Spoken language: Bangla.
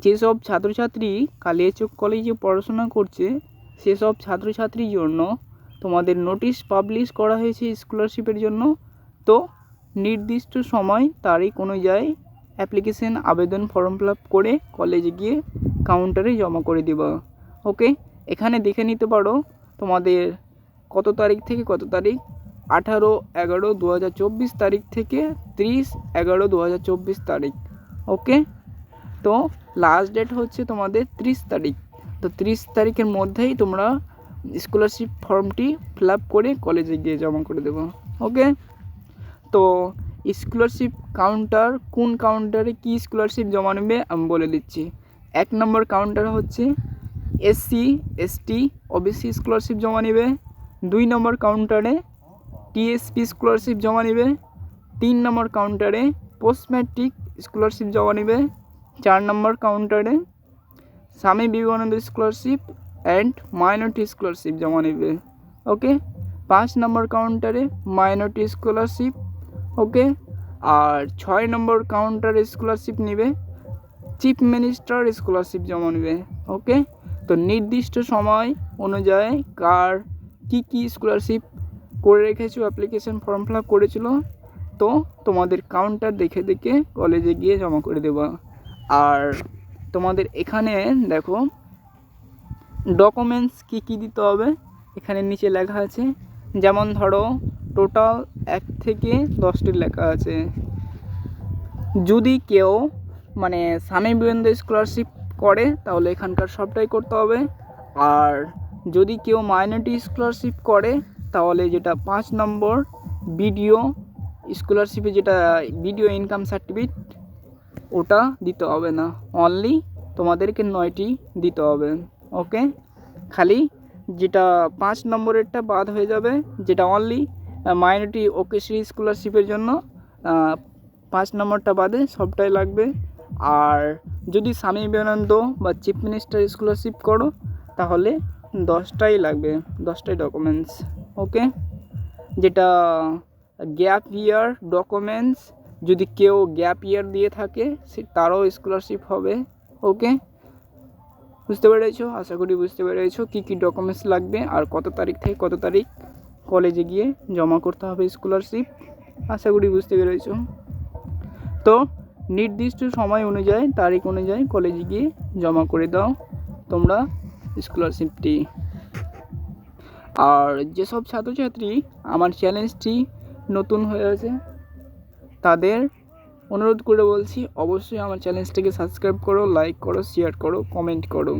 যেসব ছাত্রছাত্রী কালিয়াচক কলেজে পড়াশোনা করছে সেসব ছাত্রছাত্রীর জন্য তোমাদের নোটিশ পাবলিশ করা হয়েছে স্কলারশিপের জন্য। তো নির্দিষ্ট সময় তারিখ অনুযায়ী অ্যাপ্লিকেশন আবেদন ফর্ম ফিল আপ করে কলেজে গিয়ে কাউন্টারে জমা করে দেবা। ওকে, এখানে দেখে নিতে পারো তোমাদের কত তারিখ থেকে কত তারিখ, 18/11/2024 তারিখ থেকে 30/11/2024 তারিখ। ওকে, তো লাস্ট ডেট হচ্ছে তোমাদের 30 তারিখ। তো 30 তারিখের মধ্যেই তোমরা স্কলারশিপ ফর্মটি ফিল আপ করে কলেজে গিয়ে জমা করে দেবো। ওকে, তো স্কলারশিপ কাউন্টার, কোন কাউন্টারে কী স্কলারশিপ জমা নেবে আমি বলে দিচ্ছি। 1 নম্বর কাউন্টার হচ্ছে SC ST OBC স্কলারশিপ জমা নেবে। 2 নম্বর কাউন্টারে TSP স্কলারশিপ জমা নেবে। 3 নম্বর কাউন্টারে পোস্ট ম্যাট্রিক স্কলারশিপ জমা নেবে। 4 নম্বর কাউন্টারে Swami Vivekananda scholarship and minority scholarship জমা নেবে। ওকে, 5 নম্বর কাউন্টারে মাইনরিটি স্কলারশিপ। ওকে, আর 6 নম্বর কাউন্টারে স্কলারশিপ নেবে চিফ মিনিস্টার স্কলারশিপ জমা নেবে। ওকে, তো নির্দিষ্ট সময় অনুযায়ী কার কী স্কলারশিপ করে রেখেছো, অ্যাপ্লিকেশন ফর্ম ফিল আপ করেছিল, তো তোমাদের কাউন্টার দেখে দেখে কলেজে গিয়ে জমা করে দেবা। আর তোমাদের এখানে দেখো ডকুমেন্টস কী দিতে হবে এখানে নিচে লেখা আছে। যেমন ধরো টোটাল 1 থেকে 10টি লেখা আছে। যদি কেউ মানে স্বামী বিবেকানন্দ স্কলারশিপ করে তাহলে এখানকার সবটাই করতে হবে। আর যদি কেউ মাইনরিটি স্কলারশিপ করে তাহলে যেটা 5 নম্বর বিডিও স্কলারশিপে যেটা বিডিও ইনকাম সার্টিফিকেট ওটা দিতে হবে না, অনলি তোমাদেরকে 9টি দিতে হবে। ওকে, খালি যেটা 5 নম্বরেরটা বাদ হয়ে যাবে, যেটা অনলি মাইনরিটি ওকেশ্রী স্কলারশিপের জন্য 5 নম্বরটা বাদে সবটাই লাগবে। আর যদি স্বামী বিবেকানন্দ বা চিফ মিনিস্টার স্কলারশিপ করো তাহলে 10টাই লাগবে, 10টাই ডকুমেন্টস। ওকে, যেটা গ্যাপ ইয়ার ডকুমেন্টস, যদি কেউ গ্যাপ ইয়ার দিয়ে থাকে তারও স্কলারশিপ হবে। ওকে, বুঝতে পেরেছো? আশা করি বুঝতে পেরেছো কী ডকুমেন্টস লাগবে আর কত তারিখ থেকে কত তারিখ কলেজে গিয়ে জমা করতে হবে স্কলারশিপ। আশা করি বুঝতে পেরেছো। তো নির্দিষ্ট সময় অনুযায়ী তারিখ অনুযায়ী কলেজে গিয়ে জমা করে দাও তোমরা স্কলারশিপটি। আর যেসব ছাত্রছাত্রী আমার চ্যালেঞ্জটি নতুন হয়ে আছে তাদের অনুরোধ করে বলছি অবশ্যই আমার চ্যানেলটিকে সাবস্ক্রাইব করো, লাইক করো, শেয়ার করো, কমেন্ট করো।